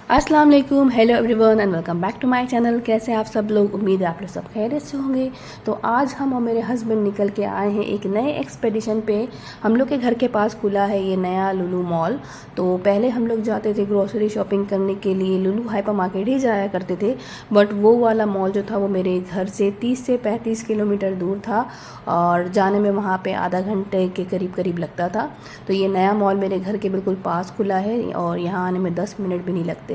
अस्सलाम वालेकुम, hello everyone and welcome back to my channel. कैसे आप सब लोग? उम्मीद है आप लोग सब खैरियत से होंगे। तो आज हम और मेरे हस्बैंड निकल के आए हैं एक नए एक्सपेडिशन पे। हम लोग के घर के पास खुला है ये नया लुलु मॉल। तो पहले हम लोग जाते थे ग्रोसरी शॉपिंग करने के लिए, लुलु हाइपर मार्केट ही जाया करते थे। बट वो वाला मॉल जो था वो मेरे घर से 30 से 35 किलोमीटर दूर था और जाने में वहाँ पे आधा घंटे के करीब लगता था। तो ये नया मॉल मेरे घर के बिल्कुल पास खुला है और यहाँ आने में 10 मिनट भी नहीं लगते।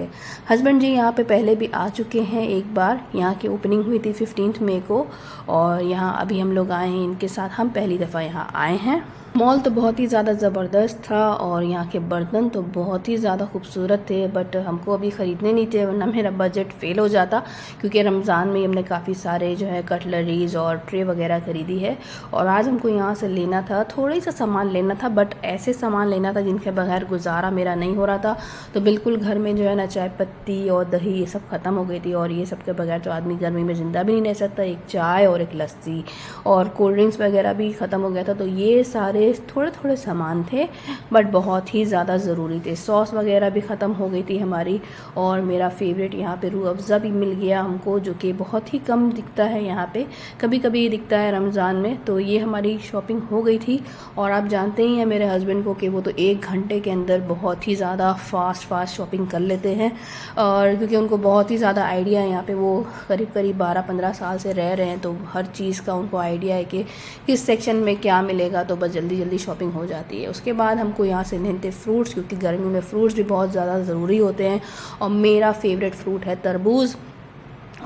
हस्बैंड जी यहाँ पे पहले भी आ चुके हैं एक बार। यहाँ की ओपनिंग हुई थी 15 मई को और यहाँ अभी हम लोग आए हैं इनके साथ। हम पहली दफ़ा यहाँ आए हैं। मॉल तो बहुत ही ज़्यादा ज़बरदस्त था और यहाँ के बर्तन तो बहुत ही ज़्यादा खूबसूरत थे, बट हमको अभी ख़रीदने नहीं थे वरना मेरा बजट फ़ेल हो जाता, क्योंकि रमज़ान में हमने काफ़ी सारे जो है कटलरीज़ और ट्रे वगैरह ख़रीदी है। और आज हमको यहाँ से लेना था, थोड़ी सा सामान लेना था, बट ऐसे सामान लेना था जिनके बगैर गुजारा मेरा नहीं हो रहा था। तो बिल्कुल घर में जो है ना चाय पत्ती और दही ये सब ख़त्म हो गई थी और ये सब के बगैर तो आदमी गर्मी में ज़िंदा भी नहीं रह सकता। एक चाय और एक लस्सी और कोल्ड ड्रिंक्स वगैरह भी ख़त्म हो गया था। तो ये सारे थोड़े थोड़े सामान थे बट बहुत ही ज़्यादा ज़रूरी थे। सॉस वगैरह भी ख़त्म हो गई थी हमारी। और मेरा फेवरेट यहाँ पे रूह अफ़ज़ा भी मिल गया हमको, जो कि बहुत ही कम दिखता है यहाँ पे, कभी कभी दिखता है रमज़ान में। तो ये हमारी शॉपिंग हो गई थी। और आप जानते ही हैं मेरे हस्बैंड को कि वो तो 1 घंटे के अंदर बहुत ही ज़्यादा फास्ट शॉपिंग कर लेते हैं। और क्योंकि उनको बहुत ही ज़्यादा आइडिया है, यहाँ पे वो करीब 12-15 साल से रह रहे हैं, तो हर चीज़ का उनको आइडिया है कि किस सेक्शन में क्या मिलेगा, तो बस जल्दी शॉपिंग हो जाती है। उसके बाद हमको यहाँ से लेते फ्रूट्स, क्योंकि गर्मी में फ्रूट्स भी बहुत ज़्यादा ज़रूरी होते हैं और मेरा फेवरेट फ्रूट है तरबूज।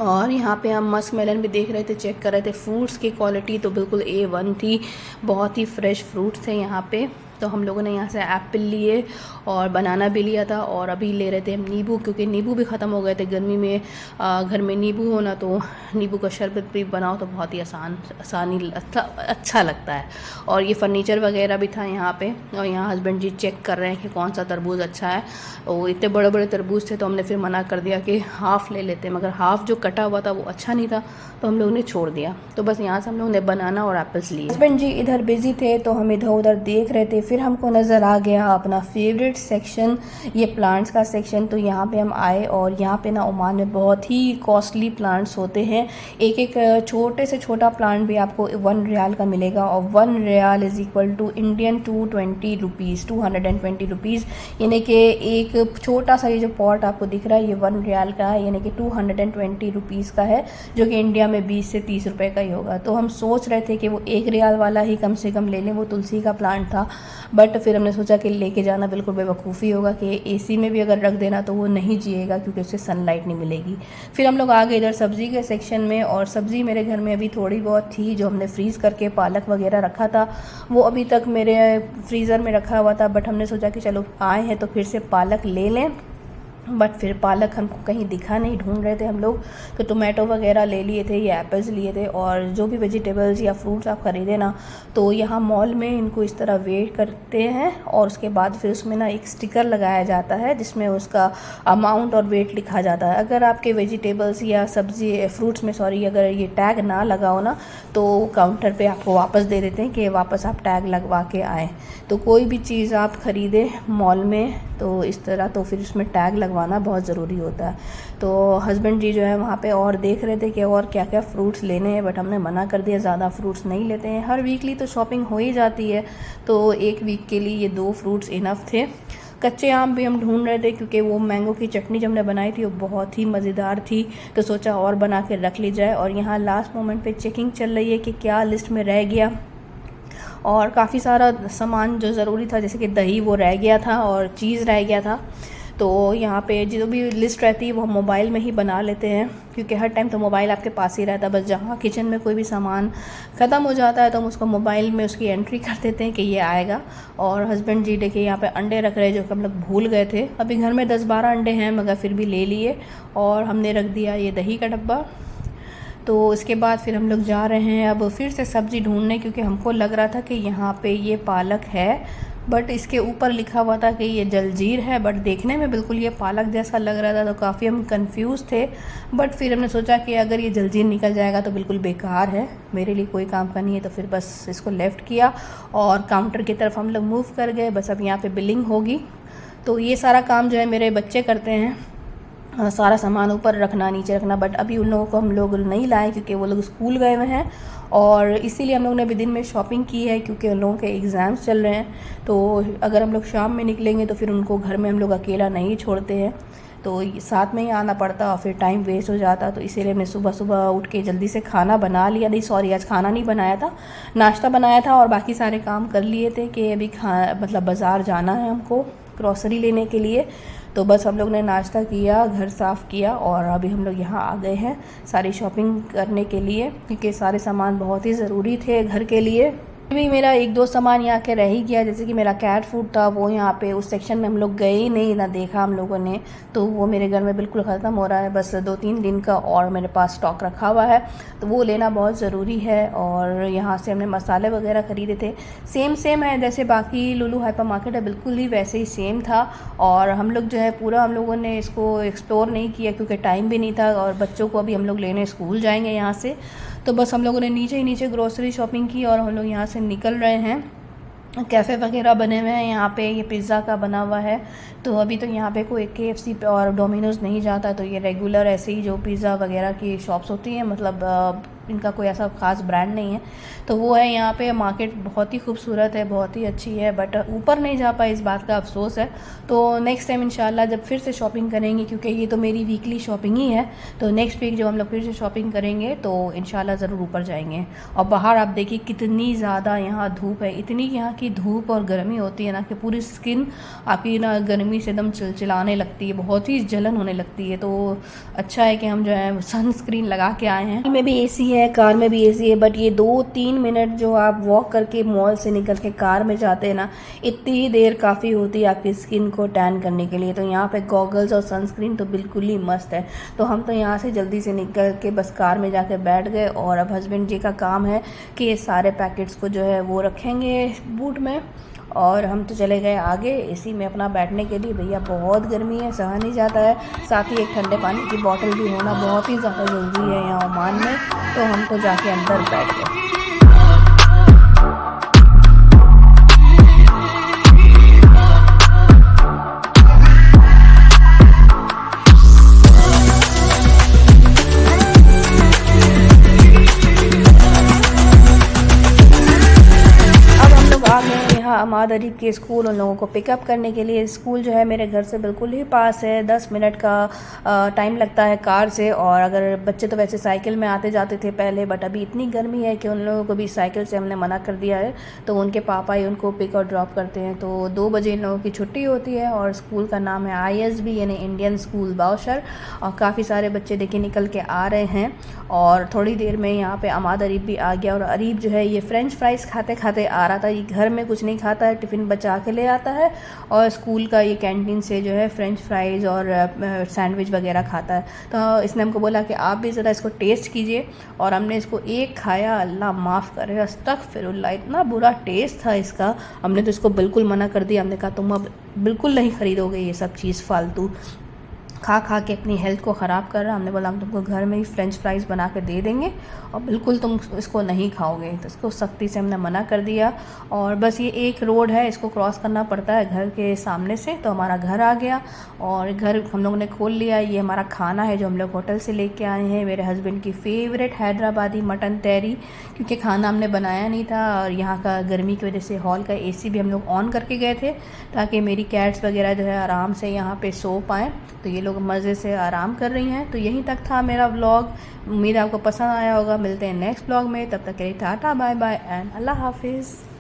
और यहाँ पे हम मस्क मेलन भी देख रहे थे, चेक कर रहे थे। फ्रूट्स की क्वालिटी तो बिल्कुल A1 थी, बहुत ही फ्रेश फ्रूट्स थे यहाँ पे। तो हम लोगों ने यहाँ से एप्पल लिए और बनाना भी लिया था और अभी ले रहे थे हम नींबू, क्योंकि नींबू भी ख़त्म हो गए थे गर्मी में। घर में नींबू होना तो नींबू का शरबत भी बनाओ तो बहुत ही आसानी अच्छा लगता है। और ये फर्नीचर वगैरह भी था यहाँ पे। और यहाँ हस्बैंड जी चेक कर रहे हैं कि कौन सा तरबूज अच्छा है। और इतने बड़े बड़े तरबूज थे तो हमने फिर मना कर दिया कि हाफ़ ले लेते हैं, मगर हाफ़ जो कटा हुआ था वो अच्छा नहीं था तो हम लोगों ने छोड़ दिया। तो बस यहाँ से हम लोगों ने बनाना और एप्पल्स लिए। हस्बैंड जी इधर बिजी थे तो हम इधर उधर देख रहे थे। फिर हमको नज़र आ गया अपना फेवरेट सेक्शन, ये प्लांट्स का सेक्शन। तो यहाँ पे हम आए और यहाँ पे ना ओमान में बहुत ही कॉस्टली प्लांट्स होते हैं। एक छोटे से छोटा प्लांट भी आपको 1 रियाल का मिलेगा और 1 riyal is equal to Indian 220 rupees, 220 rupees. यानी कि एक छोटा सा ये जो पॉट आपको दिख रहा है ये 1 रियाल का है, यानी कि 220 रुपीज़ का है, जो कि इंडिया में 20 से 30 रुपए का ही होगा। तो हम सोच रहे थे कि वो 1 रियाल वाला ही कम से कम ले लें, वो तुलसी का प्लांट था। बट फिर हमने सोचा कि लेके जाना बिल्कुल बेवकूफ़ी होगा कि AC में भी अगर रख देना तो वो नहीं जिएगा, क्योंकि उससे सनलाइट नहीं मिलेगी। फिर हम लोग आ गए इधर सब्ज़ी के सेक्शन में और सब्ज़ी मेरे घर में अभी थोड़ी बहुत थी जो हमने फ्रीज़ करके पालक वगैरह रखा था, वो अभी तक मेरे फ्रीज़र में रखा हुआ था। बट हमने सोचा कि चलो आए हैं तो फिर से पालक ले लें। बट फिर पालक हमको कहीं दिखा नहीं, ढूंढ रहे थे हम लोग। तो टोमेटो वगैरह ले लिए थे, ये एप्पल्स लिए थे। और जो भी वेजिटेबल्स या फ्रूट्स आप ख़रीदें ना, तो यहाँ मॉल में इनको इस तरह वेट करते हैं और उसके बाद फिर उसमें ना एक स्टिकर लगाया जाता है जिसमें उसका अमाउंट और वेट लिखा जाता है। अगर आपके वेजिटेबल्स या सब्ज़ी फ्रूट्स में अगर ये टैग ना लगाओ ना, तो काउंटर पे आपको वापस दे देते हैं कि वापस आप टैग लगवा के आएँ। तो कोई भी चीज़ आप ख़रीदें मॉल में तो इस तरह, तो फिर उसमें टैग लगवाना बहुत ज़रूरी होता है। तो हस्बैंड जी जो है वहाँ पे और देख रहे थे कि और क्या क्या फ्रूट्स लेने हैं, बट हमने मना कर दिया, ज़्यादा फ्रूट्स नहीं लेते हैं। हर वीकली तो शॉपिंग हो ही जाती है, तो 1 वीक के लिए ये 2 फ्रूट्स इनफ थे। कच्चे आम भी हम ढूंढ रहे थे, क्योंकि वो मैंगो की चटनी जो हमने बनाई थी वो बहुत ही मज़ेदार थी, तो सोचा और बना के रख ली जाए। और यहाँ लास्ट मोमेंट पे चेकिंग चल रही है कि क्या लिस्ट में रह गया। और काफ़ी सारा सामान जो ज़रूरी था, जैसे कि दही वो रह गया था और चीज़ रह गया था। तो यहाँ पे जो भी लिस्ट रहती है वो हम मोबाइल में ही बना लेते हैं, क्योंकि हर टाइम तो मोबाइल आपके पास ही रहता है। बस जहाँ किचन में कोई भी सामान ख़त्म हो जाता है तो हम उसको मोबाइल में उसकी एंट्री कर देते हैं कि ये आएगा। और हस्बैंड जी देखिए यहाँ पे अंडे रख रहे हैं, जो कि हम लोग भूल गए थे। अभी घर में 10-12 अंडे हैं, मगर फिर भी ले लिए। और हमने रख दिया ये दही का डब्बा। तो इसके बाद फिर हम लोग जा रहे हैं अब फिर से सब्ज़ी ढूंढने, क्योंकि हमको लग रहा था कि यहाँ पे ये पालक है, बट इसके ऊपर लिखा हुआ था कि ये जलजीर है। बट देखने में बिल्कुल ये पालक जैसा लग रहा था, तो काफ़ी हम कंफ्यूज थे। बट फिर हमने सोचा कि अगर ये जलजीर निकल जाएगा तो बिल्कुल बेकार है, मेरे लिए कोई काम का नहीं है। तो फिर बस इसको लेफ़्ट किया और काउंटर की तरफ हम लोग मूव कर गए। बस अब यहाँ पे बिलिंग होगी। तो ये सारा काम जो है मेरे बच्चे करते हैं। सारा सामान ऊपर रखना, नीचे रखना, बट अभी उन लोगों को हम लोग नहीं लाए क्योंकि वो लोग स्कूल गए हुए हैं, और इसीलिए हम लोगों ने अभी दिन में शॉपिंग की है क्योंकि उन लोगों के एग्ज़ाम्स चल रहे हैं। तो अगर हम लोग शाम में निकलेंगे तो फिर उनको घर में हम लोग अकेला नहीं छोड़ते हैं, तो साथ में ही आना पड़ता और फिर टाइम वेस्ट हो जाता। तो इसीलिए मैं सुबह सुबह उठ के जल्दी से खाना बना लिया, नहीं सॉरी आज खाना नहीं बनाया था, नाश्ता बनाया था और बाकी सारे काम कर लिए थे कि अभी मतलब बाज़ार जाना है हमको ग्रॉसरी लेने के लिए। तो बस हम लोग ने नाश्ता किया, घर साफ़ किया और अभी हम लोग यहाँ आ गए हैं सारी शॉपिंग करने के लिए क्योंकि सारे सामान बहुत ही ज़रूरी थे घर के लिए। अभी मेरा एक दो सामान यहाँ के रह ही गया, जैसे कि मेरा कैट फूड था वो यहाँ पे उस सेक्शन में हम लोग गए ही नहीं, ना देखा हम लोगों ने, तो वो मेरे घर में बिल्कुल ख़त्म हो रहा है। बस 2-3 दिन का और मेरे पास स्टॉक रखा हुआ है, तो वो लेना बहुत ज़रूरी है। और यहाँ से हमने मसाले वगैरह ख़रीदे थे, सेम है जैसे बाकी लुलु हाइपर मार्केट है, बिल्कुल ही वैसे ही सेम था। और हम लोग जो है पूरा हम लोगों ने इसको एक्सप्लोर नहीं किया क्योंकि टाइम भी नहीं था, और बच्चों को अभी हम लोग लेने स्कूल जाएंगे यहाँ से, तो बस हम लोगों ने नीचे ही नीचे ग्रोसरी शॉपिंग की और हम लोग यहाँ से निकल रहे हैं। कैफ़े वगैरह बने हुए हैं यहाँ पे, ये पिज़्ज़ा का बना हुआ है, तो अभी तो यहाँ पे कोई KFC और डोमिनोज़ नहीं जाता, तो ये रेगुलर ऐसे ही जो पिज़्ज़ा वगैरह की शॉप्स होती हैं, मतलब इनका कोई ऐसा ख़ास ब्रांड नहीं है, तो वो है यहाँ पे। मार्केट बहुत ही खूबसूरत है, बहुत ही अच्छी है, बट ऊपर नहीं जा पाए, इस बात का अफसोस है। तो नेक्स्ट टाइम इंशाल्लाह जब फिर से शॉपिंग करेंगे, क्योंकि ये तो मेरी वीकली शॉपिंग ही है, तो नेक्स्ट वीक जब हम लोग फिर से शॉपिंग करेंगे तो इंशाल्लाह ज़रूर ऊपर जाएंगे। और बाहर आप देखिए कितनी ज़्यादा यहाँ धूप है, इतनी यहाँ की धूप और गर्मी होती है ना कि पूरी स्किन आपकी ना गर्मी से एकदम चिलचिलाने लगती है, बहुत ही जलन होने लगती है। तो अच्छा है कि हम जो है सनस्क्रीन लगा के आए हैं। में भी AC है, कार में भी AC है, बट ये 2-3 मिनट जो आप वॉक करके मॉल से निकल के कार में जाते हैं ना, इतनी ही देर काफ़ी होती है आपकी स्किन को टैन करने के लिए। तो यहाँ पे गॉगल्स और सनस्क्रीन तो बिल्कुल ही मस्त है। तो हम तो यहाँ से जल्दी से निकल के बस कार में जाके बैठ गए, और अब हस्बैंड जी का काम है कि ये सारे पैकेट्स को जो है वो रखेंगे बूट में, और हम तो चले गए आगे इसी में अपना बैठने के लिए। भैया बहुत गर्मी है, सहा नहीं जाता है, साथ ही एक ठंडे पानी की बोतल भी होना बहुत ही ज़्यादा ज़रूरी है यहाँ ओमान में। तो हम तो जाके अंदर बैठ गए। अमाद अरीब के स्कूल उन लोगों को पिकअप करने के लिए। स्कूल जो है मेरे घर से बिल्कुल ही पास है, 10 मिनट का टाइम लगता है कार से। और अगर बच्चे तो वैसे साइकिल में आते जाते थे पहले, बट अभी इतनी गर्मी है कि उन लोगों को भी साइकिल से हमने मना कर दिया है, तो उनके पापा ही उनको पिक और ड्रॉप करते हैं। तो 2 बजे इन लोगों की छुट्टी होती है, और स्कूल का नाम है ISB यानी इंडियन स्कूल बाउशर। और काफ़ी सारे बच्चे देखिए निकल के आ रहे हैं, और थोड़ी देर में यहाँ पे अमाद अरीब भी आ गया। और अरीब जो है ये फ्रेंच फ्राइज़ खाते खाते आ रहा था, ये घर में कुछ नहीं खाता है, टिफ़िन बचा के ले आता है, और स्कूल का ये कैंटीन से जो है फ्रेंच फ्राइज़ और सैंडविच वगैरह खाता है। तो इसने हमको बोला कि आप भी ज़रा इसको टेस्ट कीजिए, और हमने इसको एक खाया, अल्लाह माफ़ करे, अस्तगफिरुल्लाह, इतना बुरा टेस्ट था इसका। हमने तो इसको बिल्कुल मना कर दिया, हमने कहा तुम अब बिल्कुल नहीं ख़रीदोगे ये सब चीज़ फालतू, खा खा के अपनी हेल्थ को ख़राब कर रहा। हमने बोला हम तुमको घर में ही फ्रेंच फ्राइज़ बना के दे देंगे और बिल्कुल तुम इसको नहीं खाओगे, तो इसको सख्ती से हमने मना कर दिया। और बस ये एक रोड है, इसको क्रॉस करना पड़ता है घर के सामने से। तो हमारा घर आ गया और घर हम लोगों ने खोल लिया। ये हमारा खाना है जो हम लोग होटल से लेके आए हैं, मेरे हस्बैंड की फ़ेवरेट हैदराबादी मटन तहरी, क्योंकि खाना हमने बनाया नहीं था और यहाँ का गर्मी की वजह से हॉल का AC भी हम लोग ऑन करके गए थे ताकि मेरी कैट्स वगैरह जो है आराम से यहाँ पे सो पाएँ। तो ये लोग मज़े से आराम कर रही हैं। तो यहीं तक था मेरा व्लॉग, उम्मीद आपको पसंद आया होगा। मिलते हैं नेक्स्ट व्लॉग में, तब तक के लिए टाटा बाय बाय एंड अल्लाह हाफिज़।